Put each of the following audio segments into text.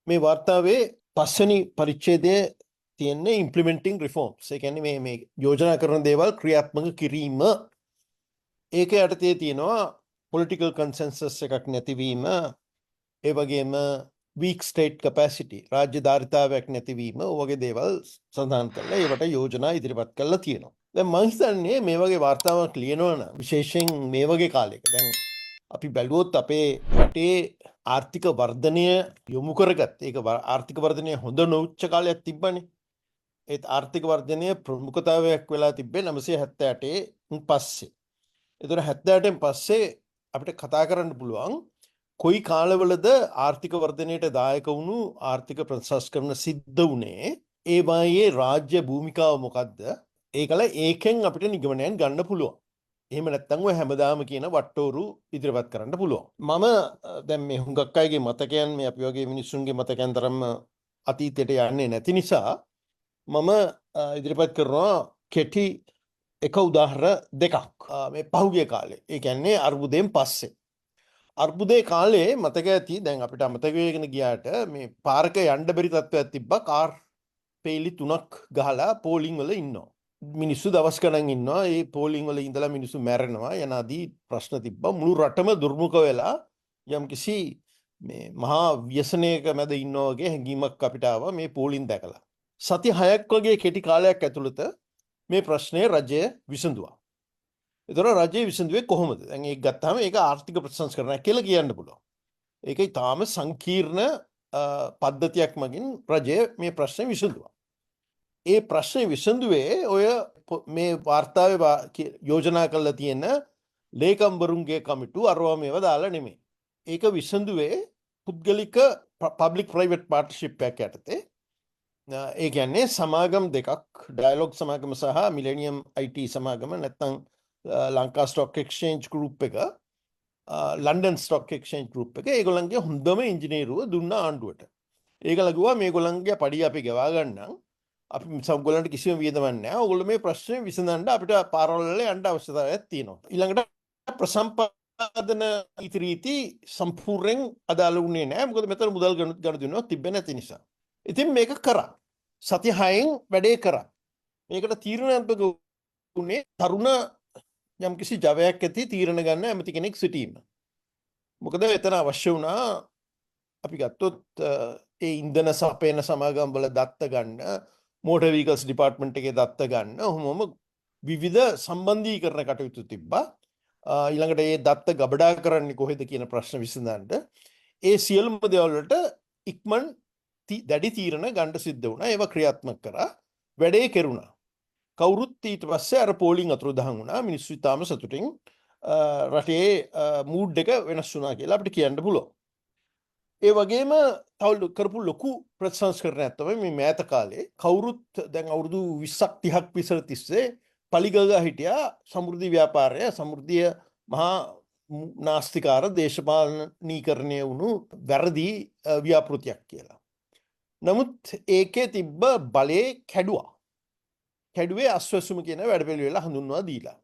මේ වාර්තාවේ පස්වෙනි පරිච්ඡේදයේ තියෙන්නේ implementing reforms. ඒ කියන්නේ මේ යෝජනා කරන දේවල් ක්‍රියාත්මක කිරීම. ඒක යටතේ තියෙනවා political consensus එකක් නැතිවීම, ඒ වගේම weak state capacity, රාජ්‍ය ධාරිතාවයක් නැතිවීම, ඔය වගේ දේවල් සඳහන් කරලා ඒවට යෝජනා ඉදිරිපත් කරලා තියෙනවා. දැන් මම හිතන්නේ මේ වගේ වාර්තාවක් ලියනවා නම් විශේෂයෙන් මේ වගේ කාලයක දැන් අපි බැලුවොත් අපේ රටේ ආර්ථික වර්ධනය යොමු කරගත් ඒක ආර්ථික වර්ධනය හොඳ නොවුච්ච කාලයක් තිබ්බනේ. ඒත් ආර්ථික වර්ධනය ප්‍රමුඛතාවයක් වෙලා තිබ්බේ 978 පස්සේ. ඒතර 78න් පස්සේ අපිට කතා කරන්න පුළුවන් කොයි කාලවලද ආර්ථික වර්ධනයට දායක වුණු ආර්ථික ප්‍රතිසංස්කරණ සිද්ධ වුණේ, ඒ වායේ රාජ්‍ය භූමිකාව මොකද්ද, ඒකල ඒකෙන් අපිට නිගමනයන් ගන්න පුළුවන්. එහෙම නැත්නම් ඔය හැමදාම කියන වට්ටෝරු ඉදිරිපත් කරන්න පුළුවන්. මම දැන් මේ හුඟක් අයගේ මතකයන් මේ අපි වගේ මිනිස්සුන්ගේ මතකයන් තරම් අතීතයට යන්නේ නැති නිසා මම ඉදිරිපත් කරනවා කෙටි එක උදාහරණ දෙකක්. මේ පහුගිය කාලේ, ඒ කියන්නේ අර්බුදයෙන් පස්සේ. අර්බුදයේ කාලේ මතක ඇති දැන් අපිට අමතක වෙගෙන ගියාට මේ පාරක යන්න බැරි තත්ත්වයක් තිබ්බා. කාර් පේලි 3ක් ගහලා පෝලිං වල ඉන්නවා. මිනිස්සු දවස් ගණන් ඉන්නවා. ඒ පෝලිං වල ඉඳලා මිනිස්සු මැරෙනවා යනාදී ප්‍රශ්න තිබ්බා. මුළු රටම දුර්මුඛ වෙලා යම්කිසි මේ මහා ව්‍යසනයක මැද ඉන්නවා වගේ හැඟීමක් අපිට ආවා මේ පෝලිං දැකලා. සති 6ක් වගේ කෙටි කාලයක් ඇතුළත මේ ප්‍රශ්නය රජය විසඳුවා. ඒතර රජය විසඳුවේ කොහොමද? දැන් ඒක ගත්තාම ඒක ආර්ථික ප්‍රතිසංස්කරණයක් කියලා කියන්න පුළුවන්. ඒක ඊටාම සංකීර්ණ පද්ධතියක් මගින් රජය මේ ප්‍රශ්නේ විසඳුවා. ඒ ප්‍රශ්නේ විසඳුවේ ඔය මේ වාර්තාවේ යෝජනා කරලා තියෙන ලේකම්වරුන්ගේ කමිටු අරවා මේව දාලා නෙමෙයි. ඒක විසඳුවේ පුද්ගලික පබ්ලික් ප්‍රයිවට් පාර්ට්නර්ෂිප් එකක් යටතේ. ඒ කියන්නේ සමාගම් දෙකක්, ඩයලොග් සමාගම සහ මිලේනියම් IT සමාගම, නැත්නම් ලංකා ස්ටොක් එක්ස්චේන්ජ් ගෲප් එක, ලන්ඩන් ස්ටොක් එක්ස්චේන්ජ් ගෲප් එක, ඒගොල්ලන්ගේ හොඳම ඉංජිනේරුව දුන්න ආණ්ඩුවට. ඒගොල්ලෝ කිව්වා මේගොල්ලන්ගේ පඩිය අපි ගෙවා ගන්නම්. අපි සම්ගොල්ලන්ට කිසිම වියදමක් නැහැ. ඕගොල්ලෝ මේ ප්‍රශ්නේ විසඳන්න අපිට පාරවල් වල යන්න අවශ්‍යතාවයක් තියෙනවා. ඊළඟට ප්‍රසම්පාදන ඉතිරීති සම්පූර්ණයෙන් අදාළ වුණේ නැහැ. මොකද මෙතන මුදල් ගනුදෙනුවක් තිබෙන්නේ නැති නිසා. ඉතින් මේක කරා. සති 6න් වැඩේ කරා. මේකට තීරණාත්මක වුණේ තරුණ යම්කිසි ජවයක් ඇති තීරණ ගන්න ඇමති කෙනෙක් සිටීම. මොකද එතන අවශ්‍ය වුණා අපි ගත්තොත් ඒ ඉන්ධන සපයන සමාගම් වල දත්ත ගන්න, මෝටර් වීකල්ස් ඩිපාර්ට්මන්ට් එකේ දත්ත ගන්න, ඔහොමම විවිධ සම්බන්ධීකරණ කටයුතු තිබ්බා. ඊළඟට ඒ දත්ත ගබඩා කරන්නේ කොහෙද කියන ප්‍රශ්න විසඳන්න ඒ සියලුම දේවල් වලට ඉක්මන් දැඩි තීරණ ගන්න සිද්ධ වුණා. ඒවා ක්‍රියාත්මක කරා. වැඩේ කෙරුණා. කවුරුත් ඊට පස්සේ අර පෝලිං අතුරුදහන් වුණා. මිනිස්සු තාම සතුටින් රටේ මූඩ් එක වෙනස් වුණා කියලා අපිට කියන්න පුළුවන්. ඒ වගේම තව කරපු ලොකු ප්‍රතිසංස්කරණයක් තමයි මේ මෑත කාලේ කවුරුත් දැන් අවුරුදු 20ක් 30ක් විතර තිස්සේ පලිගගා හිටියා සමෘද්ධි ව්‍යාපාරය, සමෘද්ධිය මහා නාස්තිකාර දේශපාලනීකරණය වුණු වැරදි ව්‍යාපෘතියක් කියලා. නමුත් ඒකේ තිබ්බ බලේ කැඩුවා. කැඩුවේ අස්වැසුම කියන වැඩපිළිවෙල හඳුන්වා දීලා.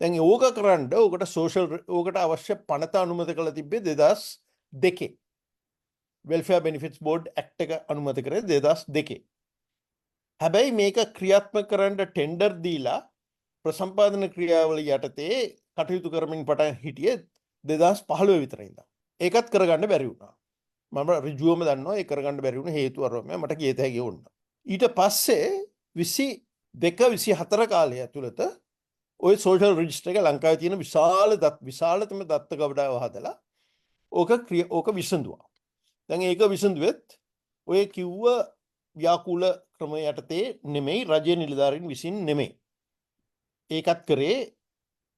දැන් ඕක කරන්න ඕකට සෝෂල් ඕකට අවශ්‍ය පනත අනුමත කළ තිබ්බේ 2002. වෙල්ෆෙයාර් බෙනිෆිට්ස් බෝඩ් ඇක්ට් එක අනුමත කරේ 2002. හැබැයි මේක ක්‍රියාත්මක කරන්න ටෙන්ඩර් දීලා ප්‍රසම්පාදන ක්‍රියාවල යටතේ කටයුතු කරමින් පටන් හිටියේ 2015 විතර ඉඳන්. ඒකත් කරගන්න බැරි වුණා. මම ඍජුවම දන්නවා ඒක කරගන්න බැරි වුණ හේතු අරම මට කියත හැකි වුණා. ඊට පස්සේ 22-24 කාලය ඇතුළත ඔය සෝෂල් රෙජිස්ටර් එක ලංකාවේ තියෙන විශාලතම දත්ත ගබඩාව හදලා ඕක විසඳුවා. දැන් ඒක විසඳුවෙත් ඔය කිව්ව ව්‍යාකූල ක්‍රම යටතේ නෙමෙයි, රජයේ නිලධාරීන් විසින් නෙමෙයි. ඒකත් කරේ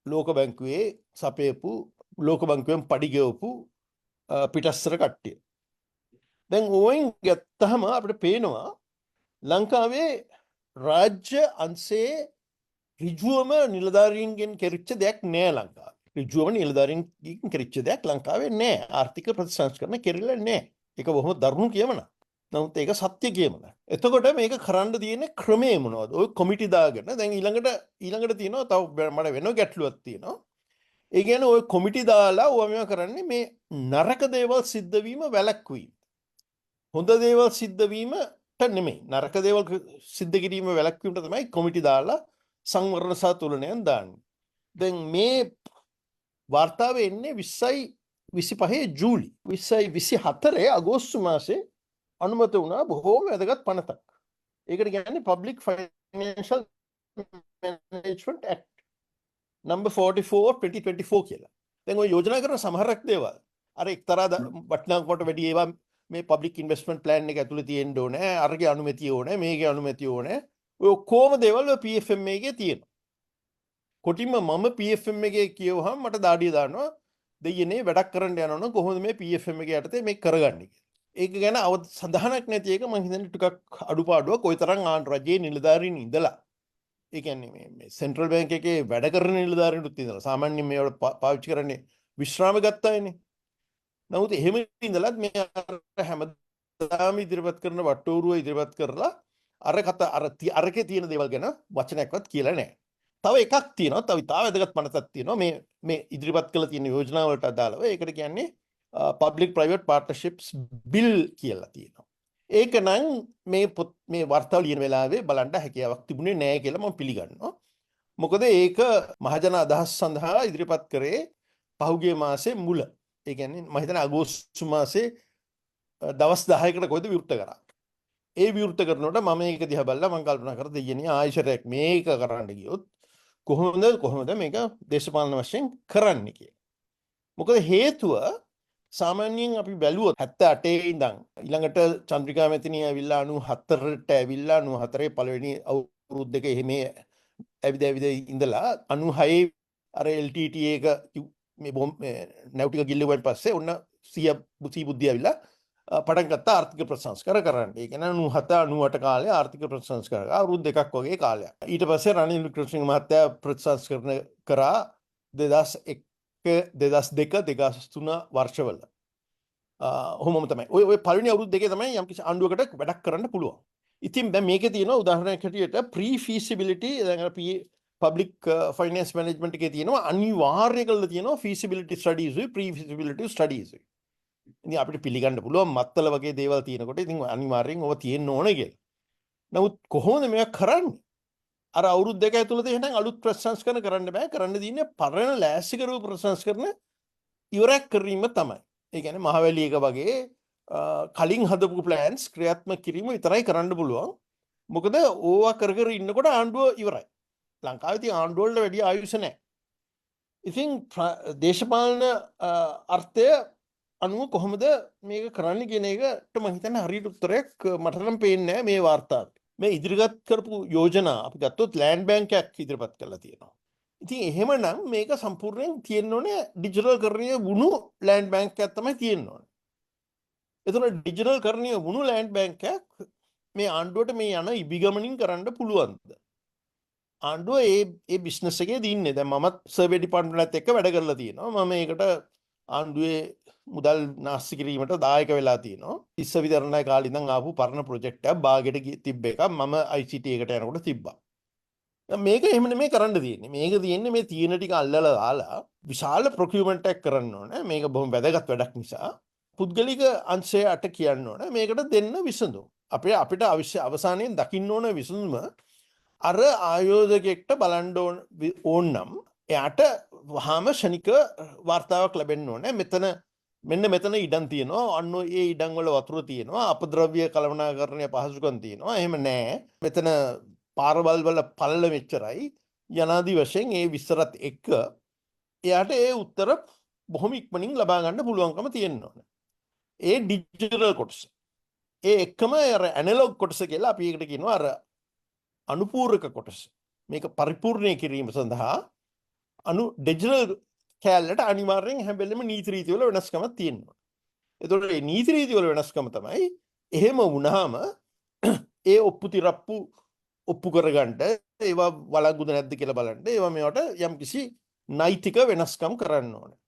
ලෝක බැංකුවේ සපයපු, ලෝක බැංකුවෙන් පඩි ගෙවපු පිටස්තර කට්ටිය. දැන් ඕෙන් ගත්තහම අපිට පේනවා ලංකාවේ රාජ්‍ය අංශයේ ඍජුවම නිලධාරීන්ගෙන් කෙරිච්ච දෙයක් නෑ ලංකාවේ. ඍජුවම නිලධාරීන්ගෙන් කෙරිච්ච දෙයක් ලංකාවේ නෑ. ආර්ථික ප්‍රතිසංස්කරණ කෙරෙලා නෑ. ඒක බොහොම දරුණු කියමනක්. නමුත් ඒක සත්‍ය කියමනක්. එතකොට මේක කරන්න තියෙන ක්‍රමය මොනවද? ඔය කොමිටි දාගෙන දැන් ඊළඟට තියෙනවා තව මට වෙන ගැටලුවක් තියෙනවා. ඒ කියන්නේ ඔය කොමිටි දාලා ඔය මේවා කරන්නේ මේ නරක දේවල් සිද්ධ වීම වැළැක්වීම. හොඳ දේවල් සිද්ධ වීමට නෙමෙයි නරක දේවල් සිද්ධ කිරීම වැළැක්වීමට තමයි කොමිටි දාලා සංවර්ධන සහ තුලනයන් දාන්නේ. දැන් මේ වාර්තාවේ එන්නේ 20යි 25 ජූලි 20යි 24 අගෝස්තු මාසේ අනුමත වුණා බොහෝම වැදගත් පනතක්. ඒකට කියන්නේ Public Financial Management Act number 44 2024 කියලා. දැන් ඔය යෝජනා කරන සමහරක් දේවල් අර එක්තරා වටිනාකමකට වැඩි ඒවා මේ පබ්ලික් ඉන්වෙස්ට්මන්ට් ප්ලෑන් එක ඇතුලේ තියෙන්න ඕනේ. අරගේ අනුමැතිය ඕනේ, මේකේ අනුමැතිය ඕනේ. ඔය කොහොම දේවල් ඔය PFM එකේ තියෙනවා. කොටින්ම මම PFM එකේ කියවහම මට දාඩිය දානවා දෙයනේ වැඩක් කරන්න යනවනම් කොහොමද මේ PFM එක යටතේ මේක කරගන්නේ කියලා. ඒක ගැන සඳහනක් නැති එක මම හිතන්නේ ටිකක් අඩුපාඩුවක්. කොයිතරම් ආණ්ඩු රජයේ නිලධාරීන් ඉඳලා ඒ කියන්නේ මේ සෙන්ට්‍රල් බැංක් එකේ වැඩ කරන නිලධාරීන්ටත් ඉඳලා සාමාන්‍යයෙන් මේවට පාවිච්චි කරන්නේ විශ්‍රාම ගත්තායනේ. නමුත් එහෙම ඉඳලත් මේ හැමදාම ඉදිරිපත් කරන වට්ටෝරුව ඉදිරිපත් කරලා අරකේ තියෙන දේවල් ගැන වචනයක්වත් කියලා නැහැ. තව එකක් තියෙනවා. තව වැදගත් පනතක් තියෙනවා. මේ ඉදිරිපත් කළ තියෙන යෝජනා වලට අදාළව ඒකට කියන්නේ public private partnerships bill කියලා තියෙනවා. ඒක නම් මේ වර්තාව ලියන වෙලාවේ බලන්න හැකියාවක් තිබුණේ නැහැ කියලා මම පිළිගන්නවා. මොකද ඒක මහජන අදහස් සඳහා ඉදිරිපත් කරේ පහුගිය මාසේ මුල. ඒ කියන්නේ මම හිතන්නේ අගෝස්තු මාසේ දවස් 10කට කොහෙද විවෘත කරා. ඒ විවෘත කරනකොට මම ඒක දිහා බලලා මම කල්පනා කරා දෙයනේ ආයශරයක් මේක කරන්න ගියොත් කොහොමද මේක දේශපාලන වශයෙන් කරන්න කියලා. මොකද හේතුව සාමාන්‍යයෙන් අපි බැලුවොත් 78 ඉඳන් ඊළඟට චන්ද්‍රිකා මැතිණිය ඇවිල්ලා 94ට ඇවිල්ලා 94 පළවෙනි අවුරුදු දෙක එහෙම ඇවිද ඉඳලා 96 අර LTT එක මේ නැව්ටික ගිල්ලුවෙන් පස්සේ ඔන්න සී බුද්ධිය ඇවිල්ලා පටන් ගත්ත ආර්ථික ප්‍රතිසංස්කාර කරන්න. ඒ කියන්නේ 97 98 කාලේ ආර්ථික ප්‍රතිසංස්කාර අවුරුදු දෙකක් වගේ කාලයක්. ඊට පස්සේ රනිල් වික්‍රමසිංහ මහත්තයා ප්‍රතිසංස්කරණ කරා 2001 2002 2003 වර්ෂවල. ඔහොමම තමයි. ඔය පළවෙනි අවුරුදු දෙකේ තමයි යම්කිසි ආණ්ඩුවකට වැඩක් කරන්න පුළුවන්. ඉතින් දැන් මේකේ තියෙනවා උදාහරණයක් හැටියට pre feasibility දැන් අර public finance management එකේ තියෙනවා අනිවාර්ය කරලා තියෙනවා feasibility studies pre feasibility studies. ඉතින් අපිට පිළිගන්න පුළුවන් මත්තල වගේ දේවල් තියෙනකොට ඉතින් අනිවාර්යෙන් ඔව තියෙන්න ඕන කියලා. නමුත් කොහොමද මේක කරන්නේ? අර අවුරුදු දෙක ඇතුළත එහෙනම් අලුත් ප්‍රතිසංස්කරණ කරන්න බෑ. කරන්න තියෙන්නේ පරණ ලෑස්ති කරපු ප්‍රතිසංස්කරණ ඉවරයක් කිරීම තමයි. ඒ කියන්නේ මහවැලි එක වගේ කලින් හදපු ප්ලෑන්ස් ක්‍රියාත්මක කිරීම විතරයි කරන්න පුළුවන්. මොකද ඕවා කර ඉන්නකොට ආණ්ඩුව ඉවරයි. ලංකාවේ තියෙන ආණ්ඩුව වලට වැඩි ආයුෂ නැහැ. ඉතින් දේශපාලන අර්ථය අනුව කොහොමද මේක කරන්න කියන එකට මම හිතන්නේ හරියට උත්තරයක් මට නම් පේන්නේ නැහැ මේ වාර්තාවේ. මේ ඉදිරිපත් කරපු යෝජනා අපි ගත්තොත් ලෑන්ඩ් බැංක් එකක් ඉදිරිපත් කරලා තියෙනවා. ඉතින් එහෙමනම් මේක සම්පූර්ණයෙන් තියෙන්න ඕනේ ඩිජිටල් කරණීය වුණු ලෑන්ඩ් බැංක් එකක් තමයි තියෙන්න ඕනේ. එතන ඩිජිටල් කරණීය වුණු ලෑන්ඩ් බැංක් එකක් මේ ආණ්ඩුවට මේ යන ඉබිගමනින් කරන්න පුළුවන්ද? ආණ්ඩුව ඒ බිස්නස් එකේ දින්නේ. දැන් මමත් සර්වේ ඩිපාර්ට්මන්ට් එක්ක වැඩ කරලා තියෙනවා. මම ඒකට ආණ්ඩුවේ මුදල් නාස්ති කිරීමට දායක වෙලා තියෙනවා. ඉස්ස විතරණය කාලේ ඉඳන් ආපු පරණ ප්‍රොජෙක්ට් එකක් බාගෙට තිබ්බ එකක් මම ICT එකට යනකොට තිබ්බා. මේක එහෙම නෙමෙයි කරන්න තියෙන්නේ. මේක තියෙන්නේ මේ තියෙන ටික අල්ලලා දාලා විශාල ප්‍රොකියුමන්ට් එකක් කරන්න ඕනේ. මේක බොහොම වැදගත් වැඩක් නිසා පුද්ගලික අංශයට කියන්න ඕනේ. මේකට දෙන්න විසඳුම්. අපිට අවසානයේ දකින්න ඕන විසඳුම අර ආයෝජකයෙක්ට බලන්න ඕන නම් එයාට වහාම ශනික වාර්තාවක් ලැබෙන්න ඕනේ. මෙතන ඉඩම් තියෙනවා. අන්න ඒ ඉඩම් වල වතුර තියෙනවා. අපද්‍රව්‍ය කළමනාකරණය පහසුකම් තියෙනවා. එහෙම නැහැ. මෙතන පාරවල් වල පළල මෙච්චරයි. යනාදී වශයෙන් ඒ විස්තරත් එක්ක එයාට ඒ උත්තර බොහොම ඉක්මනින් ලබා ගන්න පුළුවන්කම තියෙන්න ඕනේ. ඒ ඩිජිටල් කොටස. ඒ එක්කම අර ඇනලොග් කොටස කියලා අපි ඒකට කියනවා අර අනුපූරක කොටස. මේක පරිපූර්ණය කිරීම සඳහා ඩිජිටල් කැලලට අනිවාර්යෙන් හැම වෙලෙම නීති රීති වල වෙනස්කමක් තියෙනවා. ඒතකොට මේ නීති රීති වල වෙනස්කම තමයි එහෙම වුණාම ඒ ඔප්පු කරගන්න ඒවා වළංගුද නැද්ද කියලා බලන්න ඒවා මේවට යම්කිසි නෛතික වෙනස්කම් කරන්න ඕනේ.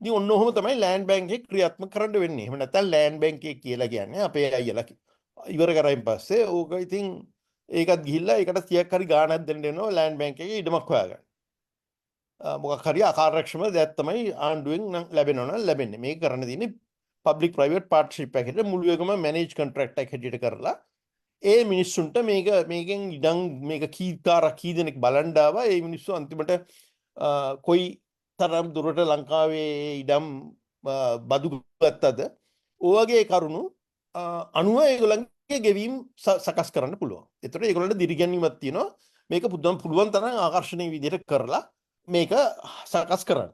ඉතින් ඔන්න ඔහොම තමයි ලෑන්ඩ් බැංක් එක ක්‍රියාත්මක කරන්න වෙන්නේ. එහෙම නැත්නම් ලෑන්ඩ් බැංක් එක කියලා කියන්නේ අපේ අයියලා ඉවර කරයින් පස්සේ ඕක ඉතින් ඒකත් ගිහිල්ලා ඒකට 30ක් හරි ගාණක් දෙන්න වෙනවා ලෑන්ඩ් බැංක් එකේ ඉඩමක් හොයාගන්න. මොකක් හරි අකාර්යක්ෂම දෙයක් තමයි ආණ්ඩුවෙන් ලැබෙනවා නම් ලැබෙන්නේ. මේක කරන්න තියෙන්නේ පබ්ලික් ප්‍රයිවට් පාර්ට්නර්ෂිප් එකකට මුළු එකම මැනේජ් කොන්ට්‍රැක්ට් එකක් හැටියට කරලා ඒ මිනිස්සුන්ට මේකෙන් ඉඩම් මේක කීකාරක් කී දෙනෙක් බලන්න ආවා. ඒ මිනිස්සු අන්තිමට කොයි තරම් දුරට ලංකාවේ ඉඩම් බදු ගත්තද ඔයගේ කරුණු අනුව ඒගොල්ලන්ගේ ගෙවීම් සකස් කරන්න පුළුවන්. ඒතකොට ඒගොල්ලන්ට දිරිගැන්වීමක් තියෙනවා. මේක පුළුවන් තරම් ආකර්ෂණීය විදිහට කරලා මේක සකස් කරන්න.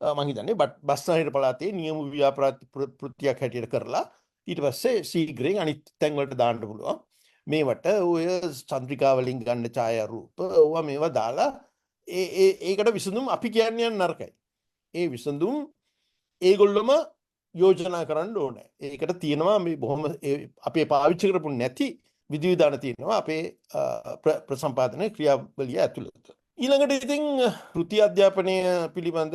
මම හිතන්නේ බස්නාහිර පළාතේ නියම ව්‍යාපෘතියක් හැටියට කරලා ඊට පස්සේ ශීඝ්‍රයෙන් අනිත් තැන් වලට දාන්න පුළුවන්. මේවට ඔය චන්ද්‍රිකා වලින් ගන්න ඡායාරූප ඕවා මේවා දාලා ඒකට විසඳුම් අපි කියන්නේ නරකයි. ඒ විසඳුම් ඒගොල්ලොම යෝජනා කරන්න ඕනේ. ඒකට තියෙනවා මේ බොහොම අපේ පාවිච්චි කරපු නැති විධිවිධාන තියෙනවා අපේ ප්‍රසම්පාදන ක්‍රියාවලිය ඇතුළත. ඊළඟට ඉතින් වෘත්ති අධ්‍යාපනය පිළිබඳ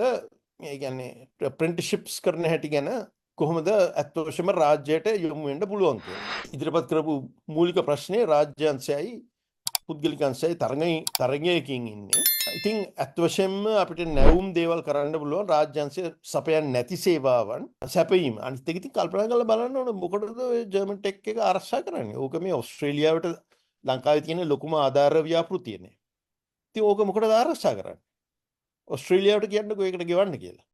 ඒ කියන්නේ apprenticeships කරන හැටි ගැන කොහොමද ඇත්ත වශයෙන්ම රාජ්‍යයට යොමු වෙන්න පුළුවන් කියලා. ඉදිරිපත් කරපු මූලික ප්‍රශ්නේ රාජ්‍ය අංශයයි පුද්ගලික අංශයයි තරගයකින් ඉන්නේ. ඉතින් ඇත්ත වශයෙන්ම අපිට නැවුම් දේවල් කරන්න පුළුවන් රාජ්‍ය අංශය සපයන්නේ නැති සේවාවන් සැපයීම. අනිත් එක ඉතින් කල්පනා කරලා බලන්න ඕන මොකටද ඔය ජර්මන් ටෙක් එක ආරක්ෂා කරන්නේ. ඕක මේ ඕස්ට්‍රේලියාවට ලංකාවේ තියෙන ලොකුම ආධාර ව්‍යාපෘතියනේ. ඉතින් ඕක මොකටද ආරක්ෂා කරන්නේ? ඕස්ට්‍රේලියාවට කියන්නකෝ ඒකට ගෙවන්න කියලා.